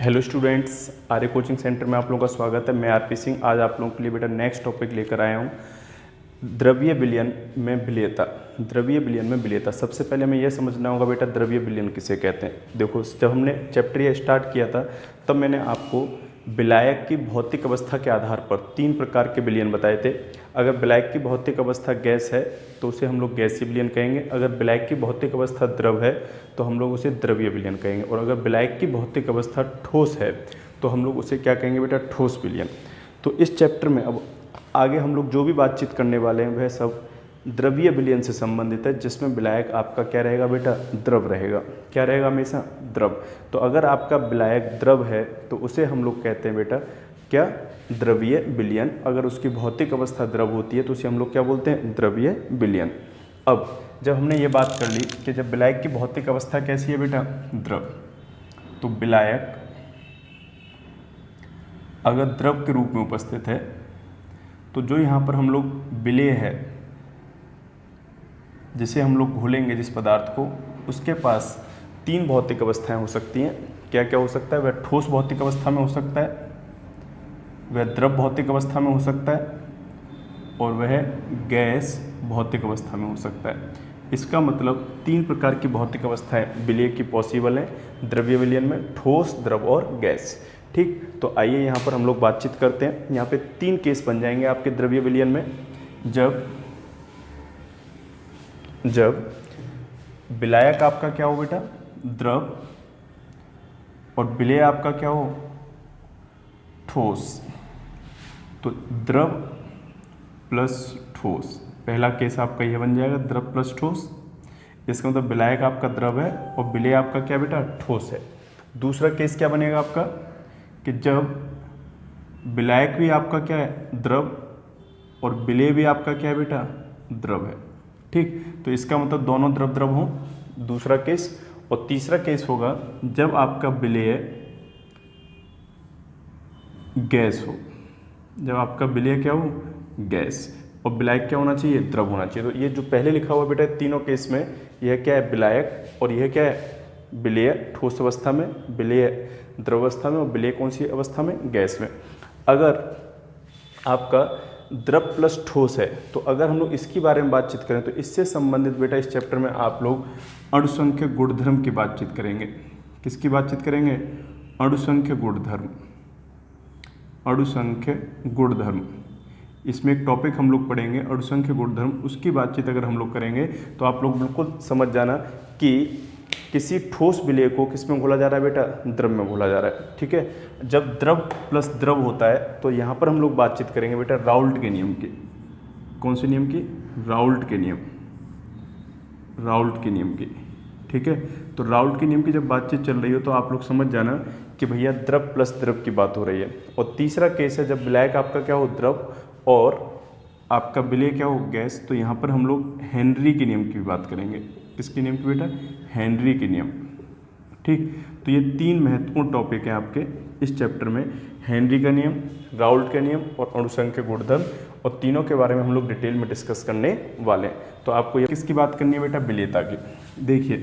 Hello students, आर्य coaching centre में आप लोगों का स्वागत है। मैं आरपी सिंह। आज आप लोगों के लिए बेटा नेक्स्ट टॉपिक लेकर आया हूँ, द्रव्य विलयन में विलेयता। द्रव्य विलयन में विलेयता। सबसे पहले हमें यह समझना होगा बेटा द्रव्य विलयन किसे कहते हैं। देखो, जब हमने चैप्टर ये स्टार्ट किया था तब मैंने आपको विलायक की भौतिक अवस्था के आधार पर 3 प्रकार के विलयन बताए थे। अगर विलायक की भौतिक अवस्था गैस है तो उसे हम लोग गैसीय विलयन कहेंगे। अगर विलायक की भौतिक अवस्था द्रव है तो हम लोग उसे द्रव्य विलयन कहेंगे। और अगर विलायक की भौतिक अवस्था ठोस है तो हम लोग उसे क्या कहेंगे बेटा, ठोस विलयन। तो इस चैप्टर में अब आगे हम लोग जो भी बातचीत करने वाले हैं वह सब द्रव्य विलयन से संबंधित है, जिसमें विलायक आपका क्या रहेगा बेटा, द्रव रहेगा। क्या रहेगा, हमेशा द्रव। तो अगर आपका विलायक द्रव है तो उसे हम लोग कहते हैं बेटा क्या, द्रव्य विलयन। अगर उसकी भौतिक अवस्था द्रव होती है तो उसे हम लोग क्या बोलते हैं, द्रव्य विलयन। अब जब हमने ये बात कर ली कि जब विलायक की भौतिक अवस्था कैसी है बेटा, द्रव, तो विलायक अगर द्रव के रूप में उपस्थित है तो जो यहाँ पर हम लोग विलेय है, जिसे हम लोग घोलेंगे जिस पदार्थ को, उसके पास 3 भौतिक अवस्थाएं हो सकती हैं। क्या क्या हो सकता है, वह ठोस भौतिक अवस्था में हो सकता है, वह द्रव भौतिक अवस्था में हो सकता है, और वह गैस भौतिक अवस्था में हो सकता है। इसका मतलब 3 प्रकार की भौतिक अवस्थाएं विलेय की पॉसिबल हैं द्रव्य विलयन में, ठोस, द्रव और गैस। ठीक, तो आइए यहाँ पर हम लोग बातचीत करते हैं। यहाँ पे 3 केस बन जाएंगे आपके द्रव्य विलयन में। जब विलायक आपका क्या हो बेटा, द्रव, और विलेय आपका क्या हो, ठोस। तो द्रव प्लस ठोस, पहला केस आपका यह बन जाएगा, द्रव प्लस ठोस। इसका मतलब विलायक आपका द्रव है और विलेय आपका क्या बेटा, ठोस है। दूसरा केस क्या बनेगा आपका कि जब विलायक भी आपका क्या है, द्रव, और विलेय भी आपका क्या है बेटा, द्रव है। ठीक, तो इसका मतलब दोनों द्रव द्रव हों, दूसरा केस। और तीसरा केस होगा जब आपका विलेय गैस हो। जब आपका विलेय क्या हो, गैस, और विलायक क्या होना चाहिए, द्रव होना चाहिए। तो ये जो पहले लिखा हुआ बेटा तीनों केस में, यह क्या है, विलायक, और यह क्या है, विलेय ठोस अवस्था में, विलेय द्रव अवस्था में, और विलेय कौन सी अवस्था में, गैस में। अगर आपका द्रव प्लस ठोस है तो अगर हम लोग इसके बारे में बातचीत करें तो इससे संबंधित बेटा इस चैप्टर में आप लोग अणुसंख्य गुणधर्म की बातचीत करेंगे। किसकी बातचीत करेंगे, अणुसंख्य गुणधर्म। अणुसंख्य गुणधर्म, इसमें एक टॉपिक हम लोग पढ़ेंगे अणुसंख्य गुणधर्म। उसकी बातचीत अगर हम लोग करेंगे तो आप लोग बिल्कुल समझ जाना कि किसी ठोस विलेय को किस में घोला जा रहा है बेटा, द्रव में घोला जा रहा है। ठीक है, जब द्रव प्लस द्रव होता है तो यहाँ पर हम लोग बातचीत करेंगे बेटा राउल्ट के नियम की। कौन से नियम की, राउल्ट के नियम, राउल्ट के नियम की। ठीक है, तो राउल्ट के नियम की जब बातचीत चल रही हो तो आप लोग समझ जाना कि भैया द्रव प्लस द्रव की बात हो रही है। और तीसरा केस है जब विलायक आपका क्या हो, द्रव, और आपका विलेय क्या हो, गैस। तो यहाँ पर हम लोग हेनरी के नियम की भी बात करेंगे। किसके नियम की बेटा, हेनरी के नियम। ठीक, तो ये 3 महत्वपूर्ण टॉपिक हैं आपके इस चैप्टर में, हेनरी का नियम, राउल्ट का नियम और अणुसंख्य गुणधर्म। और तीनों के बारे में हम लोग डिटेल में डिस्कस करने वाले हैं। तो आपको ये किसकी बात करनी है बेटा, विलेयता की। देखिए,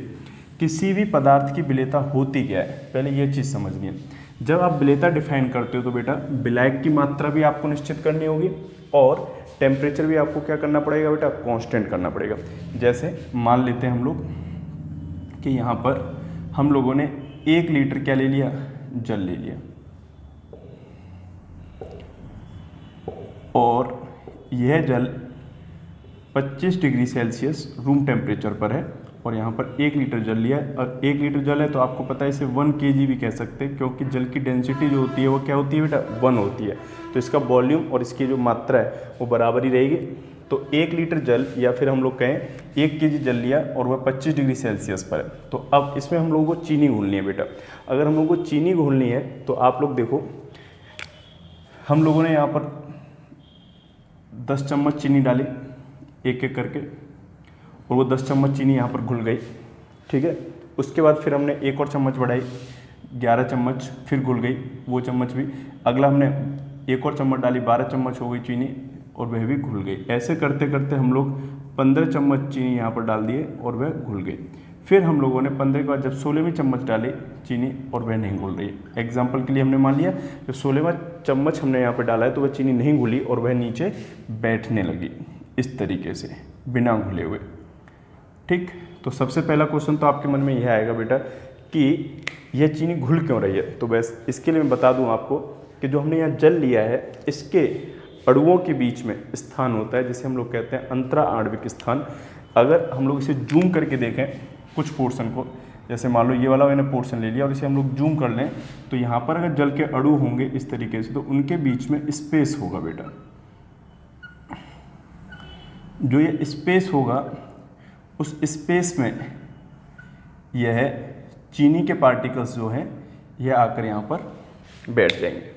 किसी भी पदार्थ की विलेयता होती क्या है, पहले ये चीज़ समझनी है। जब आप विलेयता डिफाइन करते हो तो बेटा विलायक की मात्रा भी आपको निश्चित करनी होगी और टेम्परेचर भी आपको क्या करना पड़ेगा बेटा, कांस्टेंट करना पड़ेगा। जैसे मान लेते हैं हम लोग कि यहाँ पर हम लोगों ने 1 लीटर क्या ले लिया, जल ले लिया, और यह जल 25 डिग्री सेल्सियस रूम टेम्परेचर पर है, और यहाँ पर 1 लीटर जल लिया। और 1 लीटर जल है तो आपको पता है इसे 1 kg भी कह सकते हैं, क्योंकि जल की डेंसिटी जो होती है वो क्या होती है बेटा, 1 होती है। तो इसका वॉल्यूम और इसकी जो मात्रा है वो बराबर ही रहेगी। तो 1 लीटर जल, या फिर हम लोग कहें 1 kg जल लिया और वह 25 डिग्री सेल्सियस पर है। तो अब इसमें हम लोगों को चीनी घोलनी है बेटा। अगर हम लोगों को चीनी घोलनी है तो आप लोग देखो, हम लोगों ने यहाँ पर 10 चम्मच चीनी डाली एक एक करके, और वो 10 चम्मच चीनी यहाँ पर घुल गई। ठीक है, उसके बाद फिर हमने एक और चम्मच बढ़ाई, 11 चम्मच, फिर घुल गई वो चम्मच भी। अगला हमने एक और चम्मच डाली, 12 चम्मच हो गई चीनी, और वह भी घुल गई। ऐसे करते करते हम लोग 15 चम्मच चीनी यहाँ पर डाल दिए और वह घुल गई। फिर हम लोगों ने 15 के बाद जब 16वीं चम्मच डाली चीनी और वह नहीं घुल रही है। एग्जाम्पल के लिए हमने मान लिया जब 16वां चम्मच हमने यहाँ पर डाला है तो वह चीनी नहीं घुली और वह नीचे बैठने लगी इस तरीके से बिना घुले हुए। ठीक, तो सबसे पहला क्वेश्चन तो आपके मन में यह आएगा बेटा कि यह चीनी घुल क्यों रही है। तो बस इसके लिए मैं बता दूं आपको कि जो हमने यहाँ जल लिया है इसके अणुओं के बीच में स्थान होता है जिसे हम लोग कहते हैं अंतरा आणविक स्थान। अगर हम लोग इसे जूम करके देखें कुछ पोर्शन को, जैसे मान लो ये वाला मैंने पोर्शन ले लिया और इसे हम लोग जूम कर लें तो यहाँ पर अगर जल के अणु होंगे इस तरीके से तो उनके बीच में स्पेस होगा बेटा। जो ये स्पेस होगा उस स्पेस में यह चीनी के पार्टिकल्स जो हैं यह आकर यहाँ पर बैठ जाएंगे।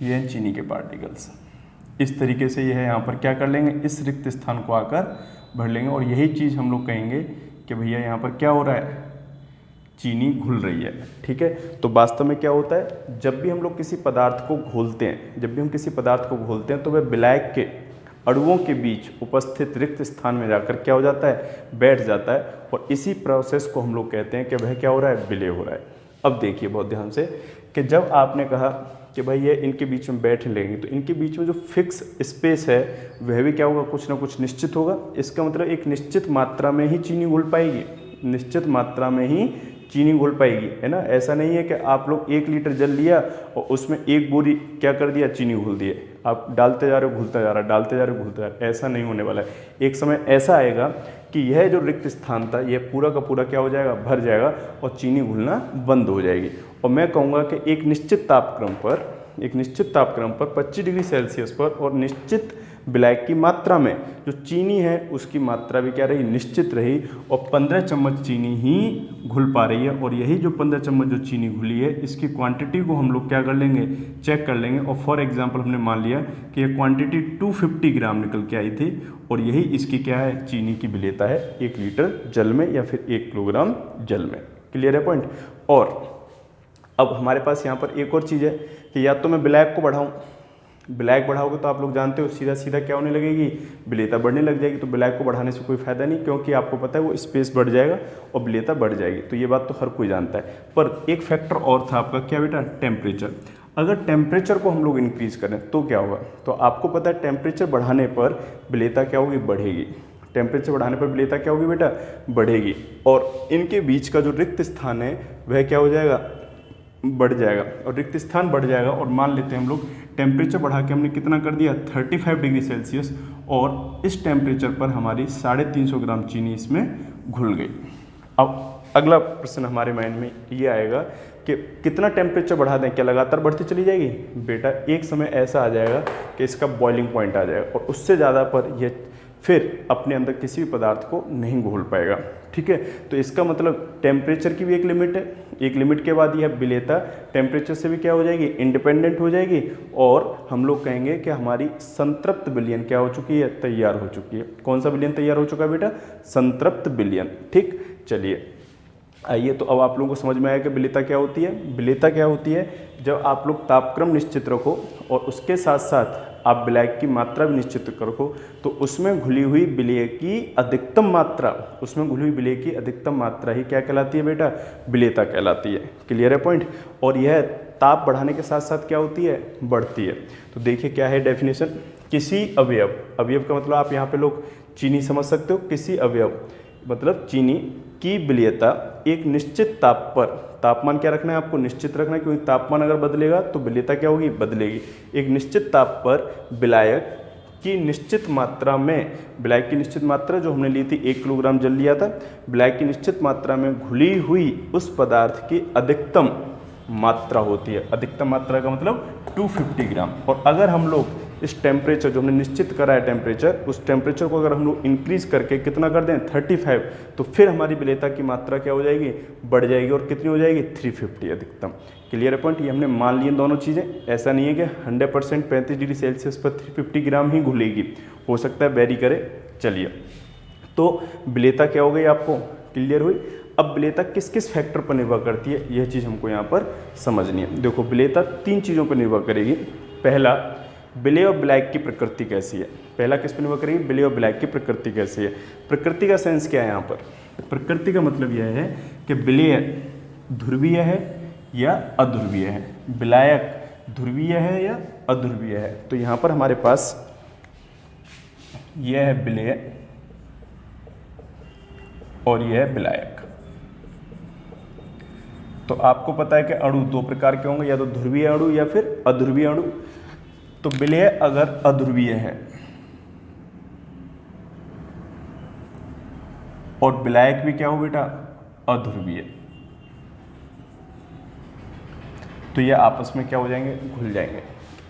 यह हैं चीनी के पार्टिकल्स, इस तरीके से यह यहाँ पर क्या कर लेंगे, इस रिक्त स्थान को आकर भर लेंगे। और यही चीज़ हम लोग कहेंगे कि भैया यहाँ पर क्या हो रहा है, चीनी घुल रही है। ठीक है, तो वास्तव में क्या होता है, जब भी हम लोग किसी पदार्थ को घोलते हैं, जब भी हम किसी पदार्थ को घोलते हैं तो वह विलायक के अणुओं के बीच उपस्थित रिक्त स्थान में जाकर क्या हो जाता है, बैठ जाता है। और इसी प्रोसेस को हम लोग कहते हैं कि वह क्या हो रहा है, विलय हो रहा है। अब देखिए बहुत ध्यान से कि जब आपने कहा कि भाई ये इनके बीच में बैठ लेंगे तो इनके बीच में जो फिक्स स्पेस है वह भी क्या होगा, कुछ ना कुछ निश्चित होगा। इसका मतलब एक निश्चित मात्रा में ही चीनी घुल पाएगी, निश्चित मात्रा में ही चीनी घुल पाएगी, है ना। ऐसा नहीं है कि आप लोग 1 लीटर जल लिया और उसमें 1 बोरी क्या कर दिया, चीनी घुल दिए। आप डालते जा रहे हो घुलता जा रहा है, डालते जा रहे हो घुलता जा रहा है, ऐसा नहीं होने वाला है। एक समय ऐसा आएगा कि यह जो रिक्त स्थान था यह पूरा का पूरा क्या हो जाएगा, भर जाएगा और चीनी घुलना बंद हो जाएगी। और मैं कहूँगा कि एक निश्चित तापक्रम पर 25 डिग्री सेल्सियस पर और निश्चित विलायक की मात्रा में जो चीनी है उसकी मात्रा भी क्या रही, निश्चित रही। और 15 चम्मच चीनी ही घुल पा रही है। और यही जो 15 चम्मच जो चीनी घुली है इसकी क्वांटिटी को हम लोग क्या कर लेंगे, चेक कर लेंगे। और फॉर एग्जांपल हमने मान लिया कि ये क्वांटिटी 250 ग्राम निकल के आई थी और यही इसकी क्या है, चीनी की विलेयता है 1 लीटर जल में या फिर 1 किलोग्राम जल में। क्लियर है पॉइंट। और अब हमारे पास यहाँ पर एक और चीज़ है कि या तो मैं विलायक को बढ़ाऊँ, विलायक बढ़ाओगे तो आप लोग जानते हो सीधा सीधा क्या होने लगेगी, विलेयता बढ़ने लग जाएगी। तो विलायक को बढ़ाने से कोई फायदा नहीं, क्योंकि आपको पता है वो स्पेस बढ़ जाएगा और विलेयता बढ़ जाएगी। तो ये बात तो हर कोई जानता है। पर एक फैक्टर और था आपका, क्या बेटा, टेम्परेचर। अगर टेम्परेचर को हम लोग इंक्रीज करें तो क्या होगा, तो आपको पता है टेम्परेचर बढ़ाने पर विलेयता क्या होगी, बढ़ेगी। टेम्परेचर बढ़ाने पर विलेयता क्या होगी बेटा, बढ़ेगी। और इनके बीच का जो रिक्त स्थान है वह क्या हो जाएगा, बढ़ जाएगा। और रिक्त स्थान बढ़ जाएगा। और मान लेते हैं हम लोग टेम्परेचर बढ़ा के हमने कितना कर दिया, 35 डिग्री सेल्सियस। और इस टेम्परेचर पर हमारी 350 ग्राम चीनी इसमें घुल गई। अब अगला प्रश्न हमारे माइंड में ये आएगा कि कितना टेम्परेचर बढ़ा दें, क्या लगातार बढ़ती चली जाएगी। बेटा एक समय ऐसा आ जाएगा कि इसका बॉइलिंग पॉइंट आ जाएगा और उससे ज़्यादा पर यह फिर अपने अंदर किसी भी पदार्थ को नहीं घोल पाएगा। ठीक है, तो इसका मतलब टेम्परेचर की भी एक लिमिट है। एक लिमिट के बाद यह विलेयता टेम्परेचर से भी क्या हो जाएगी, इंडिपेंडेंट हो जाएगी। और हम लोग कहेंगे कि हमारी संतृप्त विलयन क्या हो चुकी है, तैयार हो चुकी है। कौन सा विलयन तैयार हो चुका है बेटा, संतृप्त विलयन। ठीक, चलिए आइए, तो अब आप लोगों को समझ में आया कि विलेयता क्या होती है। विलेयता क्या होती है, जब आप लोग तापक्रम निश्चित रखो और उसके साथ साथ आप विलायक की मात्रा भी निश्चित रखो तो उसमें घुली हुई विलेय की अधिकतम मात्रा, उसमें घुली हुई विलेय की अधिकतम मात्रा ही क्या कहलाती है बेटा, विलेयता कहलाती है। क्लियर है पॉइंट। और यह ताप बढ़ाने के साथ साथ क्या होती है, बढ़ती है। तो देखिए क्या है डेफिनेशन, किसी अवयव, अवयव का मतलब आप यहाँ पे लोग चीनी समझ सकते हो, किसी अवयव मतलब चीनी की विलेयता एक निश्चित ताप पर, तापमान क्या रखना है आपको, निश्चित रखना है, क्योंकि तापमान अगर बदलेगा तो विलेयता क्या होगी, बदलेगी। एक निश्चित ताप पर विलायक की निश्चित मात्रा में, विलायक की निश्चित मात्रा जो हमने ली थी 1 किलोग्राम जल लिया था, विलायक की निश्चित मात्रा में घुली हुई उस पदार्थ की अधिकतम मात्रा होती है। अधिकतम मात्रा का मतलब 250 ग्राम। और अगर हम लोग इस टेम्परेचर जो हमने निश्चित करा है टेम्परेचर, उस टेम्परेचर को अगर हम लोग इंक्रीज करके कितना कर दें 35, तो फिर हमारी विलेयता की मात्रा क्या हो जाएगी, बढ़ जाएगी। और कितनी हो जाएगी, 350 अधिकतम। क्लियर है पॉइंट। ये हमने मान लिए दोनों चीज़ें। ऐसा नहीं है कि 100% 35 डिग्री सेल्सियस पर 350 ग्राम ही घुलेगी, हो सकता है वेरी करे। चलिए, तो विलेयता क्या हो गई आपको क्लियर हुई। अब विलेयता किस किस फैक्टर पर निर्भर करती है, यह चीज़ हमको यहाँ पर समझनी है। देखो विलेयता 3 चीज़ों पर निर्भर करेगी। पहला, विलेय और विलायक की प्रकृति कैसी है। पहला किस पर निर्भर करेगी, विलेय और विलायक की प्रकृति कैसी है। प्रकृति का सेंस क्या है यहाँ पर, प्रकृति का मतलब यह है कि विलेय ध्रुवीय है या अध्रुवीय है, विलायक ध्रुवीय है या अध्रुवीय है। तो यहाँ पर हमारे पास यह है विलेय और यह है विलायक। तो आपको पता है कि अणु दो प्रकार के होंगे, या तो ध्रुवीय अणु या फिर अध्रुवीय अणु। तो विलेय अगर अध्रुवीय है और विलायक भी क्या हो बेटा, अध्रुवीय, तो ये आपस में क्या हो जाएंगे, घुल जाएंगे।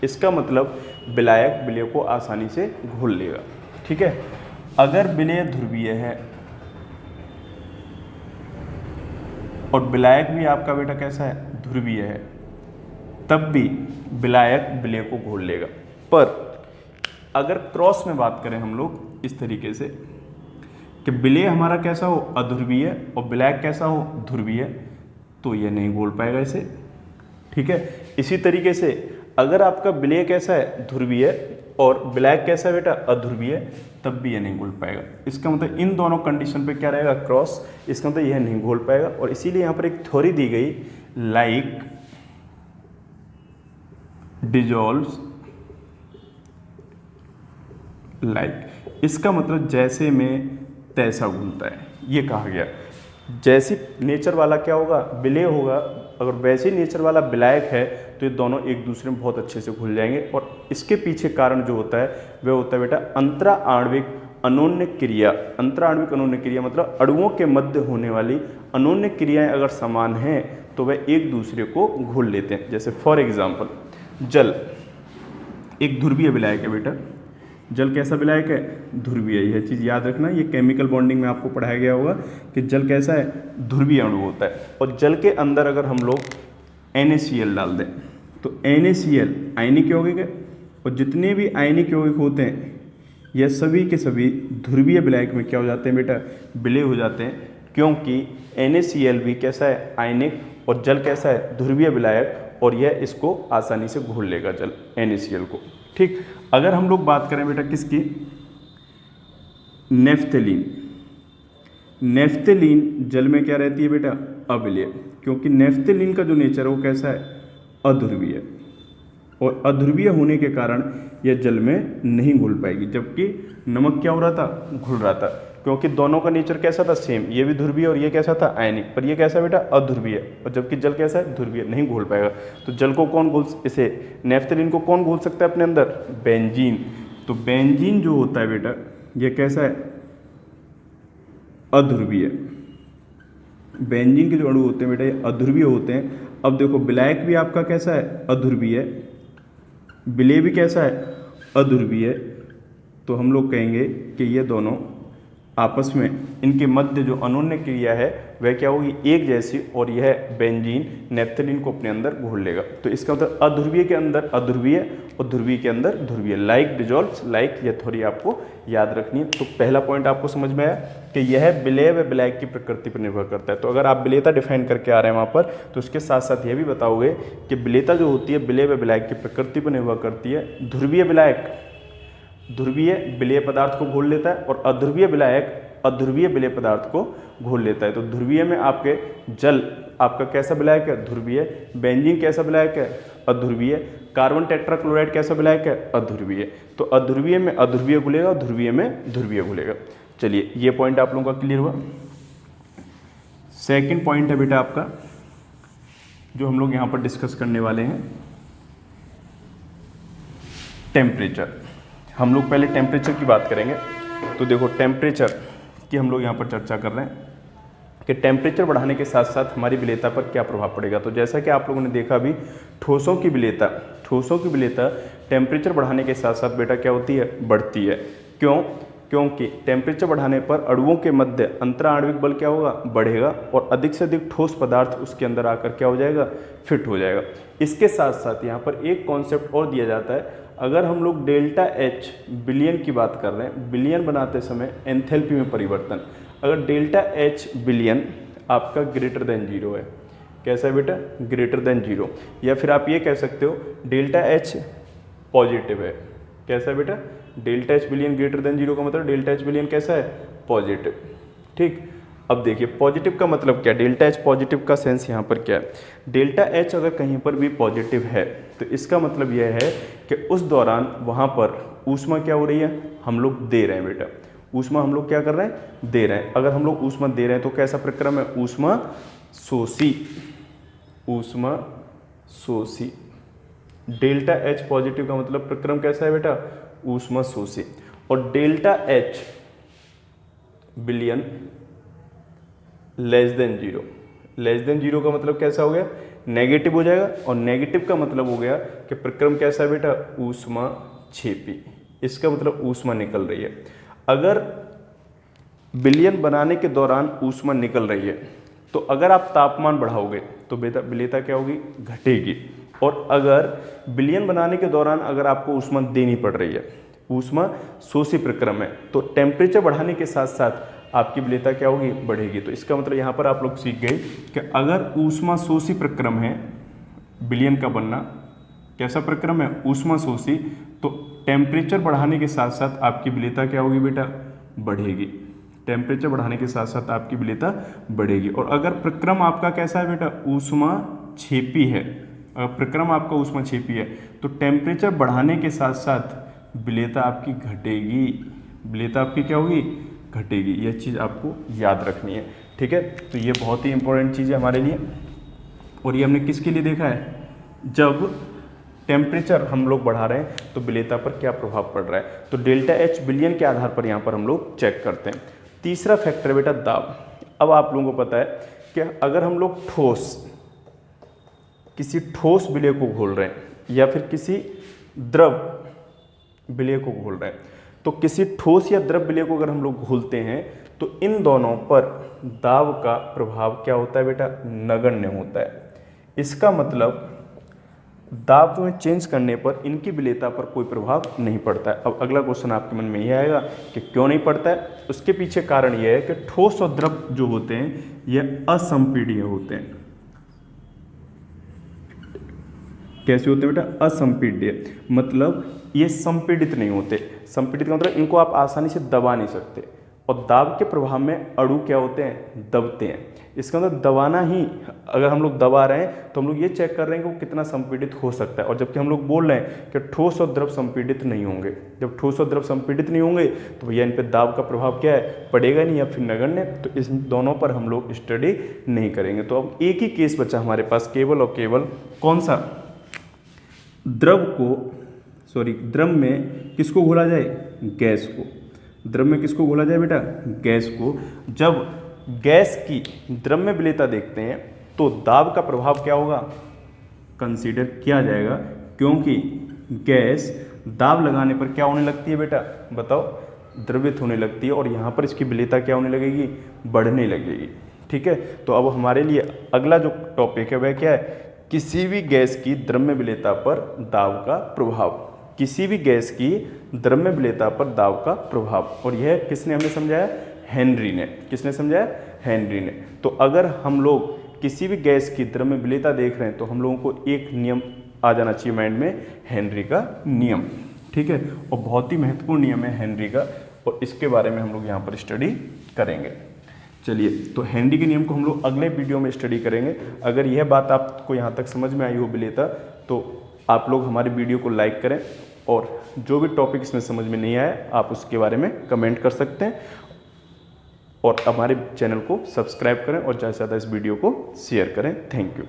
इसका मतलब विलायक विलेय को आसानी से घोल लेगा। ठीक है, अगर विलेय ध्रुवीय है और विलायक भी आपका बेटा कैसा है, ध्रुवीय है, तब भी विलायक विलेय को घोल लेगा। पर अगर क्रॉस में बात करें हम लोग इस तरीके से कि विलेय हमारा कैसा हो, अध्रुवीय, और विलायक कैसा हो, ध्रुवीय, तो ये नहीं घोल पाएगा इसे। ठीक है, इसी तरीके से अगर आपका विलेय कैसा है, ध्रुवीय, और विलायक कैसा है बेटा, अध्रुवीय, तब भी यह नहीं घोल पाएगा। इसका मतलब इन दोनों कंडीशन पे क्या रहेगा, क्रॉस। इसका मतलब यह नहीं घोल पाएगा। और इसीलिए यहाँ पर एक थ्योरी दी गई, लाइक डिजॉल्व्स लाइक। इसका मतलब जैसे में तैसा घुलता है, ये कहा गया। जैसी नेचर वाला क्या होगा, विलेय होगा, अगर वैसे नेचर वाला विलायक है तो ये दोनों एक दूसरे में बहुत अच्छे से घुल जाएंगे। और इसके पीछे कारण जो होता है वह होता है बेटा अंतरा आणविक अनोन्य क्रिया। अंतरा आणविक अनोन्य क्रिया मतलब अणुओं के मध्य होने वाली अनोन्य क्रियाएं अगर समान हैं तो वह एक दूसरे को घुल लेते हैं। जैसे फॉर एग्जाम्पल जल एक ध्रुवीय विलायक है बेटा। जल कैसा विलायक है, ध्रुवीय। यह चीज़ याद रखना, ये केमिकल बॉन्डिंग में आपको पढ़ाया गया होगा कि जल कैसा है, ध्रुवीय अणु होता है। और जल के अंदर अगर हम लोग NaCl डाल दें तो NaCl आयनिक यौगिक है, और जितने भी आयनिक यौगिक होते हैं यह सभी के सभी ध्रुवीय विलायक में क्या हो जाते हैं बेटा, विलय हो जाते हैं। क्योंकि NaCl भी कैसा है, आयनिक, और जल कैसा है, ध्रुवीय विलायक, और यह इसको आसानी से घोल लेगा जल NaCl को। ठीक, अगर हम लोग बात करें बेटा किसकी, नेफ्थलीन। नेफ्थलीन जल में क्या रहती है बेटा, अविलेय, क्योंकि नेफ्थलीन का जो नेचर है वो कैसा है, अध्रुवीय, और अध्रुवीय होने के कारण यह जल में नहीं घुल पाएगी। जबकि नमक क्या हो रहा था, घुल रहा था, क्योंकि दोनों का नेचर कैसा था, सेम। ये भी ध्रुवीय और ये कैसा था, आयनिक, पर ये कैसा बेटा, अध्रुवीय, और जबकि जल कैसा है, ध्रुवीय, नहीं घोल पाएगा। तो जल को कौन घोल, इसे नेफ्थलीन को कौन घोल सकता है अपने अंदर, बेंजीन। तो बेंजीन जो होता है बेटा ये कैसा है, अध्रुवीय। बेंजीन के जो अणु होते हैं बेटा ये अध्रुवीय होते हैं। अब देखो विलायक भी आपका कैसा है, अध्रुवीय, विलेय भी कैसा है, अध्रुवीय। तो हम लोग कहेंगे कि ये दोनों आपस में, इनके मध्य जो अनोन्य क्रिया है वह क्या होगी, एक जैसी, और यह बेंजीन नेफ्थलीन को अपने अंदर घोल लेगा। तो इसका मतलब अध्रुवीय के अंदर अध्रुवीय और ध्रुवीय के अंदर ध्रुवीय, लाइक डिजॉल्व्स लाइक। यह थोड़ी आपको याद रखनी है। तो पहला पॉइंट आपको समझ में आया कि यह विलेय व विलायक की प्रकृति पर निर्भर करता है। तो अगर आप विलेयता डिफाइन करके आ रहे हैं वहाँ पर, तो उसके साथ साथ यह भी बताओगे कि विलेयता जो होती है विलेय व विलायक की प्रकृति पर निर्भर करती है। ध्रुवीय विलायक ध्रुवीय विलेय पदार्थ को घोल लेता है, और अध्रुवीय विलायक अध्रुवीय विलेय पदार्थ को घोल लेता है। तो ध्रुवीय में आपके जल आपका कैसा विलायक है, ध्रुवीय। बेंजीन कैसा विलायक है, अध्रुवीय। कार्बन टेट्राक्लोराइड कैसा विलायक है, अध्रुवीय। तो अध्रुवीय में अध्रुवीय घुलेगा, ध्रुवीय में ध्रुवीय घुलेगा। चलिए ये पॉइंट आप लोगों का क्लियर हुआ। सेकंड पॉइंट है बेटा आपका जो हम लोग यहाँ पर डिस्कस करने वाले हैं, टेम्परेचर। हम लोग पहले टेम्परेचर की बात करेंगे। तो देखो टेम्परेचर की हम लोग यहाँ पर चर्चा कर रहे हैं कि टेम्परेचर बढ़ाने के साथ साथ हमारी विलेयता पर क्या प्रभाव पड़ेगा। तो जैसा कि आप लोगों ने देखा अभी, ठोसों की विलेयता टेम्परेचर बढ़ाने के साथ साथ बेटा क्या होती है, बढ़ती है। क्यों? क्योंकि टेम्परेचर बढ़ाने पर अणुओं के मध्य अंतराण्विक बल क्या होगा, बढ़ेगा, और अधिक से अधिक ठोस पदार्थ उसके अंदर आकर क्या हो जाएगा, फिट हो जाएगा। इसके साथ साथ यहाँ पर एक कॉन्सेप्ट और दिया जाता है। अगर हम लोग डेल्टा H बिलियन की बात कर रहे हैं, बिलियन बनाते समय एंथैल्पी में परिवर्तन, अगर डेल्टा H बिलियन आपका ग्रेटर देन 0 है, कैसा है बेटा, ग्रेटर देन 0, या फिर आप ये कह सकते हो डेल्टा H पॉजिटिव है। कैसा है बेटा, delta H billion greater than 0 का मतलब डेल्टा H बिलियन कैसा है, पॉजिटिव। ठीक, अब देखिए पॉजिटिव का मतलब क्या है, डेल्टा एच पॉजिटिव का सेंस यहाँ पर क्या है। डेल्टा एच अगर कहीं पर भी पॉजिटिव है तो इसका मतलब यह है कि उस दौरान वहाँ पर ऊष्मा क्या हो रही है, हम लोग दे रहे हैं बेटा, ऊष्मा हम लोग क्या कर रहे हैं, दे रहे हैं। अगर हम लोग ऊष्मा दे रहे हैं तो कैसा प्रक्रम है, ऊष्मा शोषी, ऊष्मा शोषी। डेल्टा एच पॉजिटिव का मतलब प्रक्रम कैसा है बेटा, ऊष्मा शोषी। और delta H billion less than zero, less than zero का मतलब कैसा हो गया, नेगेटिव हो जाएगा। और नेगेटिव का मतलब हो गया कि प्रक्रम कैसा है बेटा, ऊष्मा छेपी, इसका मतलब ऊष्मा निकल रही है। अगर बिलियन बनाने के दौरान ऊष्मा निकल रही है तो अगर आप तापमान बढ़ाओगे तो विलेयता क्या होगी, घटेगी। और अगर बिलियन बनाने के दौरान अगर आपको ऊष्मा देनी पड़ रही है, ऊष्मा शोषी प्रक्रम है, तो टेम्परेचर बढ़ाने के साथ साथ आपकी विलेयता क्या होगी, बढ़ेगी। तो इसका मतलब यहाँ पर आप लोग सीख गए कि अगर ऊष्मा शोषी प्रक्रम है, बिलियन का बनना कैसा प्रक्रम है, ऊष्मा शोषी, तो टेम्परेचर बढ़ाने के साथ साथ आपकी विलेयता क्या होगी बेटा, बढ़ेगी। टेम्परेचर बढ़ाने के साथ साथ आपकी विलेयता बढ़ेगी। और अगर प्रक्रम आपका कैसा है बेटा, ऊष्मा छेपी है, अगर प्रक्रम आपका ऊष्मा छेपी है तो टेम्परेचर बढ़ाने के साथ साथ विलेयता आपकी घटेगी, विलेयता आपकी क्या होगी, घटेगी। यह चीज़ आपको याद रखनी है, ठीक है। तो ये बहुत ही इंपॉर्टेंट चीज़ है हमारे लिए। और ये हमने किसके लिए देखा है, जब टेम्परेचर हम लोग बढ़ा रहे हैं तो विलेयता पर क्या प्रभाव पड़ रहा है। तो डेल्टा एच बिलियन के आधार पर यहाँ पर हम लोग चेक करते हैं। तीसरा फैक्टर बेटा दाब। अब आप लोगों को पता है कि अगर हम लोग किसी ठोस विलेय को घोल रहे हैं या फिर किसी द्रव विलेय को घोल रहे हैं, तो किसी ठोस या द्रव विलेय को अगर हम लोग घोलते हैं तो इन दोनों पर दाब का प्रभाव क्या होता है बेटा, नगण्य होता है। इसका मतलब दाब में चेंज करने पर इनकी विलेयता पर कोई प्रभाव नहीं पड़ता है। अब अगला क्वेश्चन आपके मन में यह आएगा कि क्यों नहीं पड़ता है। उसके पीछे कारण यह है कि ठोस और द्रव जो होते हैं यह असंपीड्य होते हैं। कैसे होते हैं बेटा, असंपीड्य, मतलब ये संपीड़ित नहीं होते। संपीड़ित का मतलब इनको आप आसानी से दबा नहीं सकते। और दाब के प्रभाव में अणु क्या होते हैं, दबते हैं। इसका मतलब दबाना ही, अगर हम लोग दबा रहे हैं तो हम लोग ये चेक कर रहे हैं कि वो कितना संपीड़ित हो सकता है। और जबकि हम लोग बोल रहे हैं कि ठोस और द्रव संपीड़ित नहीं होंगे। जब ठोस और द्रव संपीड़ित नहीं होंगे तो भैया इन पर दाब का प्रभाव क्या है, पड़ेगा नहीं या फिर नगण्य। तो इस दोनों पर हम लोग स्टडी नहीं करेंगे। तो अब एक ही केस बचा हमारे पास, केवल और केवल कौन सा, द्रव में किसको घोला जाए, गैस को। द्रव में किसको घोला जाए बेटा, गैस को। जब गैस की द्रव में विलेयता देखते हैं तो दाब का प्रभाव क्या होगा, कंसीडर किया जाएगा, क्योंकि गैस दाब लगाने पर क्या होने लगती है बेटा, बताओ, द्रवित होने लगती है। और यहाँ पर इसकी विलेयता क्या होने लगेगी, बढ़ने लगेगी, ठीक है। तो अब हमारे लिए अगला जो टॉपिक है वह क्या है, किसी भी गैस की द्रव्य विलेयता पर दाब का प्रभाव। किसी भी गैस की द्रव्य विलेयता पर दाब का प्रभाव। और यह किसने हमें समझाया, हेनरी ने। किसने समझाया, हेनरी ने। तो अगर हम लोग किसी भी गैस की द्रव्य विलेयता देख रहे हैं तो हम लोगों को एक नियम आ जाना चाहिए माइंड में, हेनरी का नियम, ठीक है। और बहुत ही महत्वपूर्ण नियम है हेनरी का, और इसके बारे में हम लोग यहाँ पर स्टडी करेंगे। चलिए, तो हेनरी के नियम को हम लोग अगले वीडियो में स्टडी करेंगे। अगर यह बात आपको यहाँ तक समझ में आई हो विलेयता, तो आप लोग हमारे वीडियो को लाइक करें, और जो भी टॉपिक इसमें समझ में नहीं आया आप उसके बारे में कमेंट कर सकते हैं। और हमारे चैनल को सब्सक्राइब करें और ज़्यादा से ज़्यादा इस वीडियो को शेयर करें। Thank you.